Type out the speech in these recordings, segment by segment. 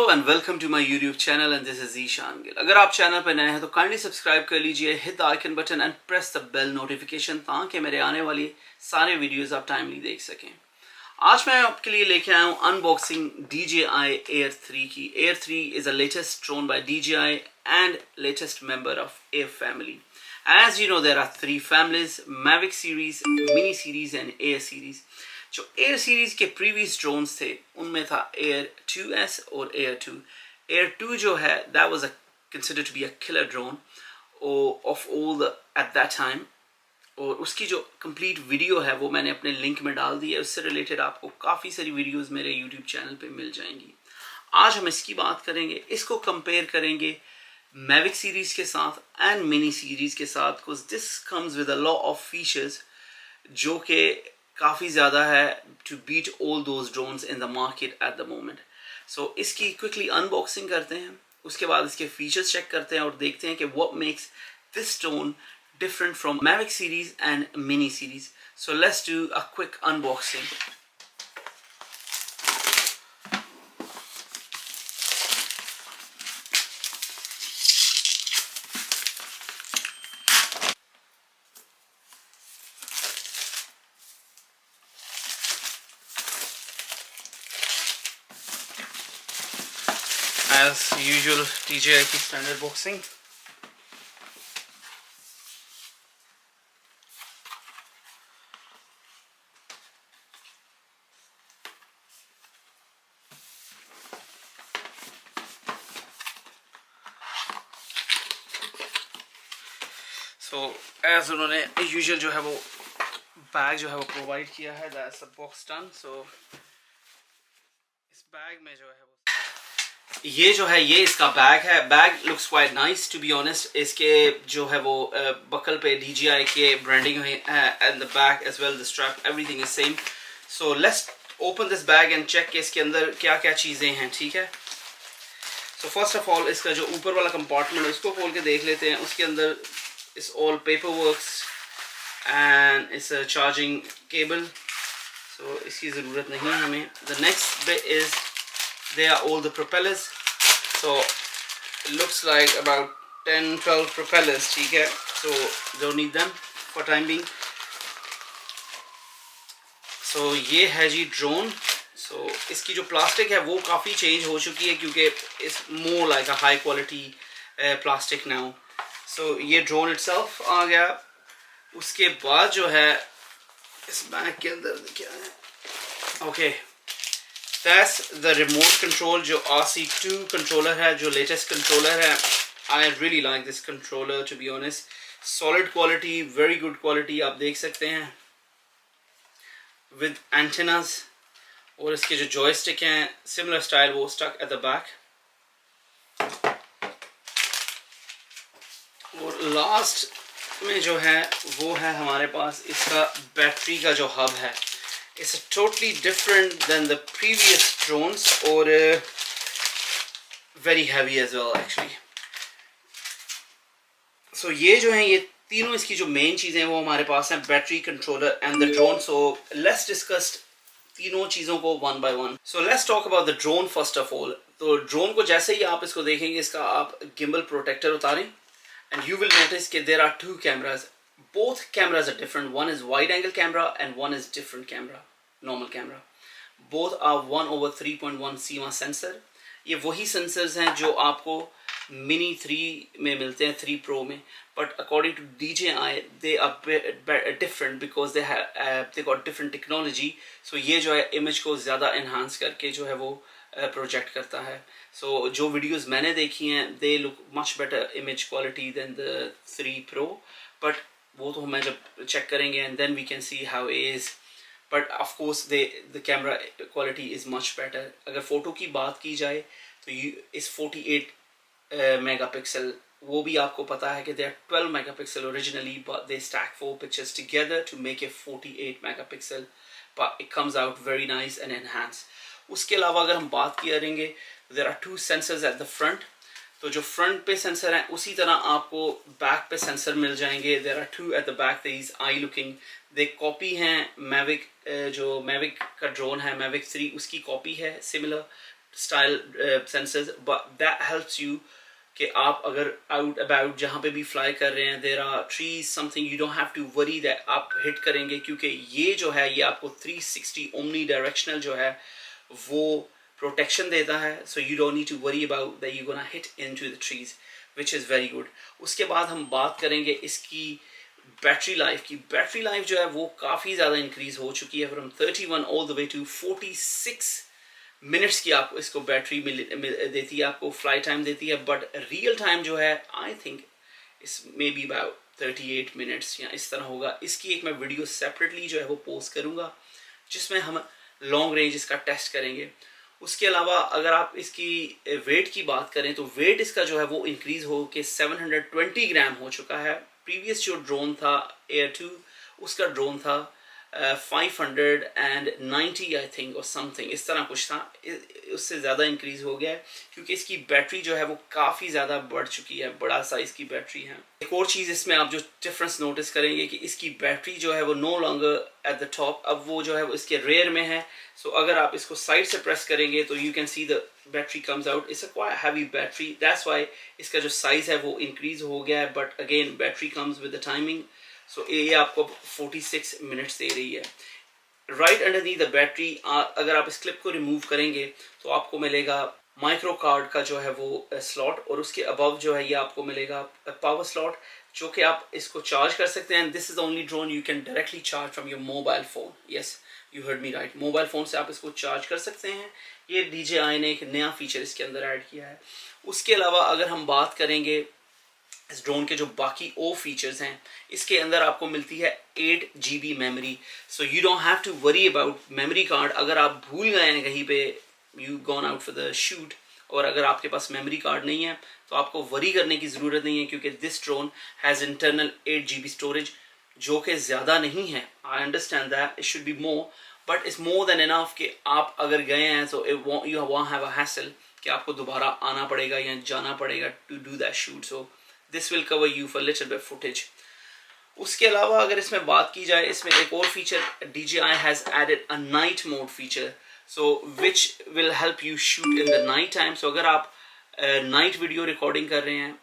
And welcome to my YouTube channel and this is Zhiyun। अगर आप channel पर नए हैं तो काइंडली सब्सक्राइब कर लीजिए, hit the icon button and press the bell notification ताकि मेरे आने वाली सारे वीडियोस आप टाइमली देख सकें। आज मैं आपके लिए लेके आया हूँ अनबॉक्सिंग DJI Air 3 की। Air 3 is a latest drone by DJI and latest member of Air family. As you know, there are three families: Mavic series, Mini series and Air series. जो एयर सीरीज के previous drones थे उनमें था Air 2S और Air 2। Air 2 जो है that was considered to be a killer drone of all at that time। और उसकी जो कंप्लीट वीडियो है वो मैंने अपने लिंक में डाल दी है। उससे रिलेटेड आपको काफ़ी सारी वीडियोस मेरे यूट्यूब चैनल पे मिल जाएंगी। आज हम इसकी बात करेंगे, इसको कंपेयर करेंगे मैविक सीरीज़ के साथ एंड मिनी सीरीज़ के साथ, because this comes with a lot of features जो कि काफ़ी ज़्यादा है to beat all those drones in the market at the moment. So इसकी क्विकली अनबॉक्सिंग करते हैं, उसके बाद इसके फीचर्स चेक करते हैं और देखते हैं कि what makes this drone different from Mavic series and Mini series. So let's do a quick unboxing. As usual, DJI की standard boxing. So as उन्होंने यूजुअल जो है वो बैग जो है वो प्रोवाइड किया है, दैट्स अ बॉक्स डन। सो इस बैग में जो है वो ये जो है ये इसका बैग है। Bag looks quite nice to be honest. इसके जो है वो बकल पे DJI के ब्रांडिंग है and the back as well the strap, everything is same. So let's open this bag and check कि इसके अंदर क्या क्या चीज़ें हैं, ठीक है। सो फर्स्ट ऑफ ऑल इसका जो ऊपर वाला कंपार्टमेंट है उसको खोल के देख लेते हैं। उसके अंदर it's all paperwork and it's a charging cable, so इसकी ज़रूरत नहीं है हमें। The next bit is there are all the propellers, so it looks like about 10-12 propellers, ठीक है। So don't need them for time being। So ये है जी drone. So इसकी जो प्लास्टिक है वो काफ़ी चेंज हो चुकी है क्योंकि it's more like a high quality plastic now। सो ये ड्रोन इटसेल्फ आ गया। उसके बाद जो है इस बैग के अंदर क्या है, okay that's the remote control जो RC2 कंट्रोलर है, जो लेटेस्ट कंट्रोलर है। I really like this controller to be honest. Solid quality, very good quality आप देख सकते हैं विद एंटेनास। और इसके जो जॉयस्टिक हैं सिमिलर स्टाइल, वो स्टक एट द बैक। और लास्ट में जो है वो है हमारे पास इसका बैटरी का जो हब है। It's totally different than the previous drones और very heavy as well actually. So ये जो है ये तीनों इसकी जो मेन चीज़ें हैं वो हमारे पास हैं, battery, controller and the drone. So let's discuss तीनों चीज़ों को one by one. So let's talk about the drone first of all. तो ड्रोन को जैसे ही आप इसको देखेंगे, इसका आप गिम्बल प्रोटेक्टर उतारें and you will notice that there are two cameras. Both cameras are different. One is wide angle camera and one is different camera, normal camera. Both are 1/3.1 CMOS sensor. ये वही sensors हैं जो आपको Mini 3 में मिलते हैं, 3 Pro में, but according to DJI they are different because they got different technology. So ये जो है image को ज़्यादा enhance करके जो है वो प्रोजेक्ट करता है। सो जो वीडियोस मैंने देखी हैं they look much better image quality than the 3 Pro, but वो तो हम जब चेक करेंगे and then we can see how is. But of course the camera quality is much better. अगर फ़ोटो की बात की जाए तो इस 48 मेगापिक्सल, वो भी आपको पता है कि they are 12 megapixel originally, but they stack 4 pictures together to make a 48 megapixel, but it comes out very nice and enhance. उसके अलावा अगर हम बात करेंगे, there are 2 sensors at the front. तो जो फ्रंट पे सेंसर हैं उसी तरह आपको बैक पे सेंसर मिल जाएंगे। There are 2 at the back, these I looking, they copy हैं मैविक, जो मैविक का ड्रोन है मैविक 3 उसकी कॉपी है similar. Style sensors, but that helps you कि आप अगर आउट अबाउट जहाँ पे भी फ्लाई कर रहे हैं, there are trees something, you don't have to worry that आप हिट करेंगे, क्योंकि ये जो है ये आपको 360 ओमनी डायरेक्शनल जो है वो प्रोटेक्शन देता है. So you don't need to worry about that you gonna hit into the trees, which is very good. उसके बाद हम बात करेंगे इसकी बैटरी लाइफ की. बैटरी लाइफ जो है वो काफ़ी ज़्यादा इंक्रीज हो चुकी है, from 31 all the way to 46 minutes की आपको इसको बैटरी देती है, आपको फ्लाई टाइम देती है. बट रियल टाइम जो है आई थिंक इस मे बी अबाउट 38 मिनट्स या इस तरह होगा. इसकी एक मैं वीडियो सेपरेटली जो है वो पोस्ट करूँगा जिसमें हम लॉन्ग रेंज इसका टेस्ट करेंगे. उसके अलावा अगर आप इसकी वेट की बात करें तो वेट इसका जो है वो इंक्रीज हो के 720 ग्राम हो चुका है. प्रीवियस जो ड्रोन था एयर 2 उसका ड्रोन था 590 आई थिंक और समथिंग इस तरह कुछ था. उससे ज़्यादा इंक्रीज हो गया है क्योंकि इसकी बैटरी जो है वो काफ़ी ज़्यादा बढ़ चुकी है, बड़ा साइज़ की बैटरी है. एक और चीज़ इसमें आप जो डिफरेंस नोटिस करेंगे कि इसकी बैटरी जो है वो no longer at the top, अब वो जो है वो इसके रेयर में है. सो अगर आप इसको साइड से प्रेस करेंगे तो you can see the battery comes out. It's a quite heavy battery, that's why इसका जो साइज़ है वो इंक्रीज हो गया है. But again battery comes with the timing. So ये आपको 46 मिनट्स दे रही है. राइट अंडरनीथ द बैटरी अगर आप इस क्लिप को रिमूव करेंगे तो आपको मिलेगा माइक्रो कार्ड का जो है वो स्लॉट, और उसके अबव जो है ये आपको मिलेगा पावर स्लॉट जो कि आप इसको चार्ज कर सकते हैं. This is the only drone you can directly charge from your mobile phone. Yes, you heard me right, mobile phone से आप इसको चार्ज कर सकते हैं. ये DJI ने एक नया फीचर इसके अंदर ऐड किया है. उसके अलावा अगर हम बात करेंगे इस ड्रोन के जो बाकी ओ फीचर्स हैं, इसके अंदर आपको मिलती है 8 GB memory. So you don't have to worry about memory card. अगर आप भूल गए हैं कहीं पे, you gone out for the shoot, और अगर आपके पास मेमोरी कार्ड नहीं है तो आपको वरी करने की ज़रूरत नहीं है, क्योंकि this drone has internal 8 GB storage, जो कि ज़्यादा नहीं है. I understand that it should be more, but it's more than enough कि आप अगर गए हैं तो you won't have a hassle कि आपको दोबारा आना पड़ेगा या जाना पड़ेगा to do that shoot. So this will cover you for little bit footage. उसके अलावा अगर इसमें बात की जाए, इसमें एक और feature DJI has added a night mode feature, so which will help you shoot in the night time. So अगर आप नाइट वीडियो रिकॉर्डिंग कर रहे हैं,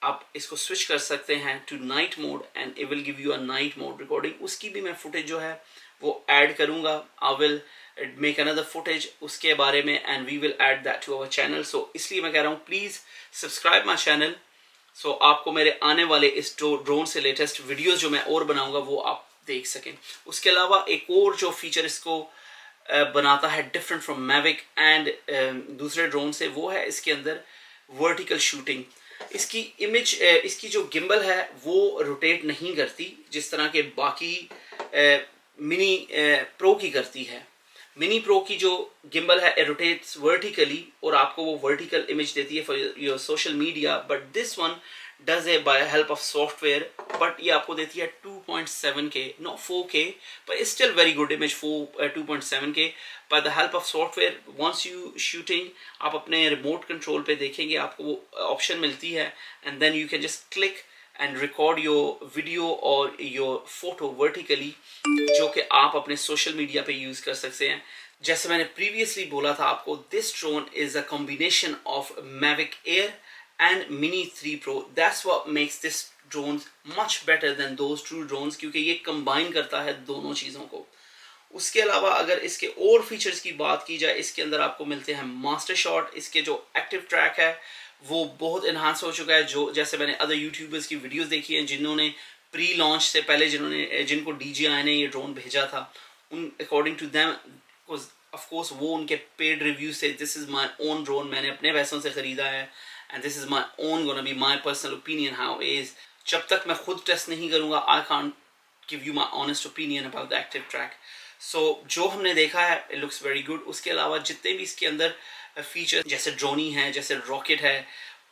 आप इसको स्विच कर सकते हैं to night mode and it will give you a night mode recording. उसकी भी मैं फुटेज जो है वो ऐड करूँगा. I will make another footage उसके बारे में and we will add that to our channel. So इसलिए मैं कह रहा हूँ please subscribe my channel, so आपको मेरे आने वाले इस ड्रोन से लेटेस्ट वीडियोस जो मैं और बनाऊंगा वो आप देख सकें. उसके अलावा एक और जो फीचर इसको बनाता है डिफरेंट फ्रॉम मैविक एंड दूसरे ड्रोन से, वो है इसके अंदर वर्टिकल शूटिंग. इसकी इमेज, इसकी जो गिम्बल है वो रोटेट नहीं करती जिस तरह के बाकी मिनी प्रो की करती है. मिनी प्रो की जो गिम्बल है it रोटेट्स वर्टिकली और आपको वो वर्टिकल इमेज देती है for your social media. But this one does it by help of software, but ये आपको देती है 2.7K, not 4K, but it's still very good image for 2.7K by the help of software. once you shooting, आप अपने remote control पे देखेंगे आपको वो ऑप्शन मिलती है and then you can just click and record your video or your photo vertically, जो कि आप अपने सोशल मीडिया पे यूज कर सकते हैं. जैसे मैंने प्रीवियसली बोला था आपको, this drone is a combination of Mavic Air and Mini 3 Pro. That's what makes this drones much better than those two drones, क्योंकि ये कंबाइन करता है दोनों चीज़ों को. उसके अलावा अगर इसके और फीचर्स की बात की जाए, इसके अंदर आपको मिलते हैं मास्टर शॉट. इसके जो एक्टिव ट्रैक है वो बहुत इन्हांस हो चुका है. जो जैसे मैंने अदर यूट्यूबर्स की वीडियोस देखी हैं जिन्होंने प्री लॉन्च से पहले जिनको DJI ने ये ड्रोन भेजा था, उन according to them of course वो उनके पेड रिव्यू से, this is my own drone, मैंने अपने पैसों से ख़रीदा है and this is my own gonna be my personal opinion how is. जब तक मैं खुद टेस्ट नहीं करूँगा I can't give you my honest opinion about the active track. So जो हमने देखा है इट लुक्स वेरी गुड. उसके अलावा जितने भी इसके अंदर फीचर जैसे ड्रोनी है, जैसे रॉकेट है,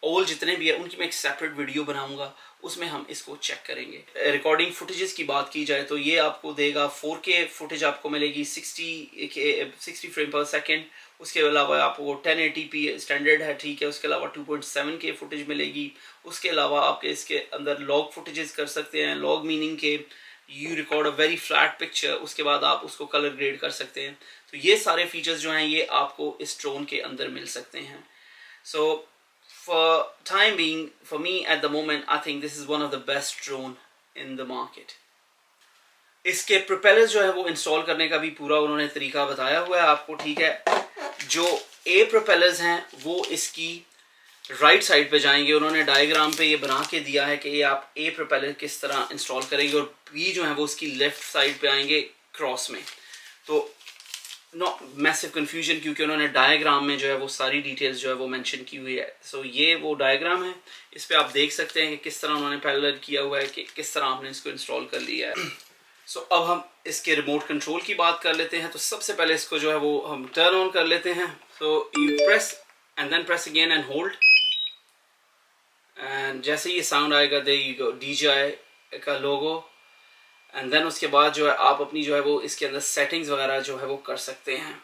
ऑल जितने भी है उनकी मैं एक सेपरेट वीडियो बनाऊंगा, उसमें हम इसको चेक करेंगे. रिकॉर्डिंग फुटेजेस की बात की जाए तो ये आपको देगा 4K फुटेज आपको मिलेगी 60 फ्रेम पर सेकेंड. उसके अलावा आपको 1080p स्टैंडर्ड है, ठीक है. उसके अलावा 2.7K फुटेज मिलेगी. उसके अलावा आपके इसके अंदर लॉग फुटेजेस कर सकते हैं. लॉग मीनिंग के you record a very flat picture, उसके बाद आप उसको कलर ग्रेड कर सकते हैं। तो ये सारे फीचर्स जो हैं ये आपको इस ड्रोन के अंदर मिल सकते हैं। So for time being, for me at the moment, I think this is one of the best drone in the market. इसके प्रोपेलर्स जो है वो इंस्टॉल करने का भी पूरा उन्होंने तरीका बताया हुआ है आपको, ठीक है। जो ए प्रोपेलर्स हैं वो इसकी राइट साइड पे जाएंगे, उन्होंने डायग्राम पे ये बना के दिया है कि ये आप ए प्रोपेलर किस तरह इंस्टॉल करेंगे, और बी जो है वो उसकी लेफ्ट साइड पे आएंगे क्रॉस में। तो नो मैसिव कंफ्यूजन, क्योंकि उन्होंने डायग्राम में जो है वो सारी डिटेल्स जो है वो मेंशन की हुई है। सो ये वो डायग्राम है, इस पे आप देख सकते हैं कि किस तरह उन्होंने पैरेलल किया हुआ है, कि किस तरह आपने इसको इंस्टॉल कर लिया है। सो अब हम इसके रिमोट कंट्रोल की बात कर लेते हैं। तो सबसे पहले इसको जो है वो हम टर्न ऑन कर लेते हैं। So you press and then press again and hold, and जैसे ही ये साउंड आएगा देयर यू गो, DJI का लोगो, एंड देन उसके बाद जो है आप अपनी जो है वो इसके अंदर सेटिंग्स वगैरह जो है वो कर सकते हैं।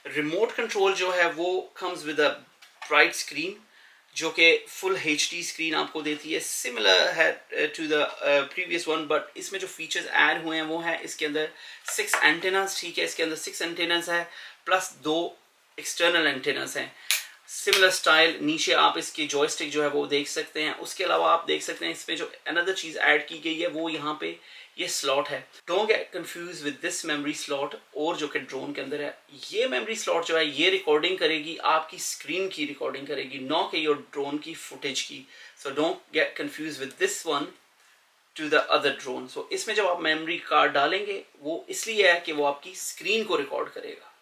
रिमोट कंट्रोल जो है वो comes with a bright screen, जो कि फुल HD स्क्रीन आपको देती है, सिमिलर है to the previous one, but इसमें जो फीचर्स ऐड हुए हैं वो है इसके अंदर 6 एंटेनास, ठीक है। इसके अंदर 6 एंटेनास है प्लस 2 एक्सटर्नल एंटेनास हैं। सिमिलर स्टाइल, नीचे आप इसकी जॉयस्टिक जो है वो देख सकते हैं। उसके अलावा आप देख सकते हैं इसमें जो अनदर चीज़ ऐड की गई है वो यहाँ पे ये स्लॉट है। Don't get confuse with this memory slot, और जो कि ड्रोन के अंदर है। ये मेमोरी स्लॉट जो है ये रिकॉर्डिंग करेगी, आपकी स्क्रीन की रिकॉर्डिंग करेगी, नॉ कि योर ड्रोन की फुटेज की। So don't get confuse with this one to the other drone. So इसमें जब आप मेमोरी कार्ड डालेंगे वो इसलिए है कि वो आपकी स्क्रीन को रिकॉर्ड करेगा,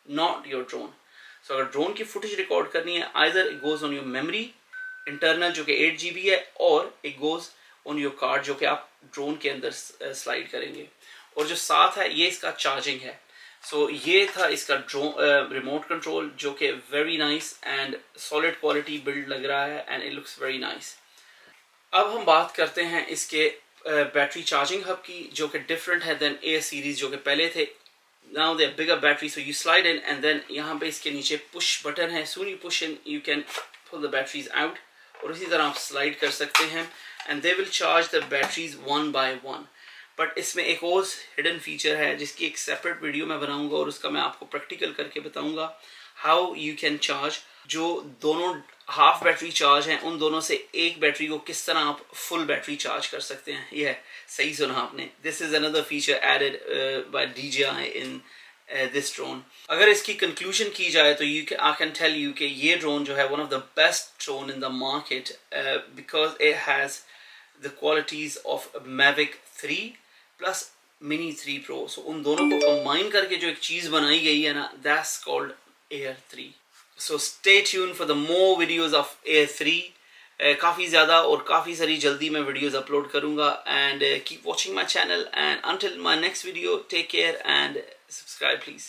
नॉट योर ड्रोन। सो अगर ड्रोन की फुटेज रिकॉर्ड करनी है, either it goes on your memory internal जो कि 8 GB है, और it goes on your card जो कि आप ड्रोन के अंदर स्लाइड करेंगे। और जो साथ है ये इसका चार्जिंग है। सो ये था इसका ड्रोन रिमोट कंट्रोल, जो कि very nice and solid quality build लग रहा है, and it looks very nice. अब हम बात करते हैं इसके बैटरी चार्जिंग हब की, जो कि डिफरेंट है देन एयर सीरीज जो कि पहले थे। Now they're bigger battery, so you slide in and then यहाँ पे इसके नीचे push button है। Soon you push in, you can pull the batteries out, और इसी तरह आप slide कर सकते हैं, and they will charge the batteries one by one. But इसमें एक और hidden feature है जिसकी एक separate वीडियो मैं बनाऊंगा, और उसका मैं आपको प्रैक्टिकल करके बताऊंगा how you can charge। जो दोनों हाफ बैटरी चार्ज हैं उन दोनों से एक बैटरी को किस तरह आप फुल बैटरी चार्ज कर सकते हैं। ये है, सही सुना आपने। This is another feature added by DJI in this drone. अगर इसकी कंक्लूजन की जाए तो आई कैन टेल यू कि ये ड्रोन जो है one of the best drone in the market, because it has the qualities of Mavic 3 plus Mini 3 Pro। सो उन दोनों को कंबाइन करके जो एक चीज़ बनाई गई है ना, that's called Air 3। So stay tuned for the more videos of Air 3। काफ़ी ज़्यादा और काफ़ी सारी जल्दी मैं वीडियोस अपलोड करूँगा, and keep watching my channel, and until my next video, take care and subscribe please।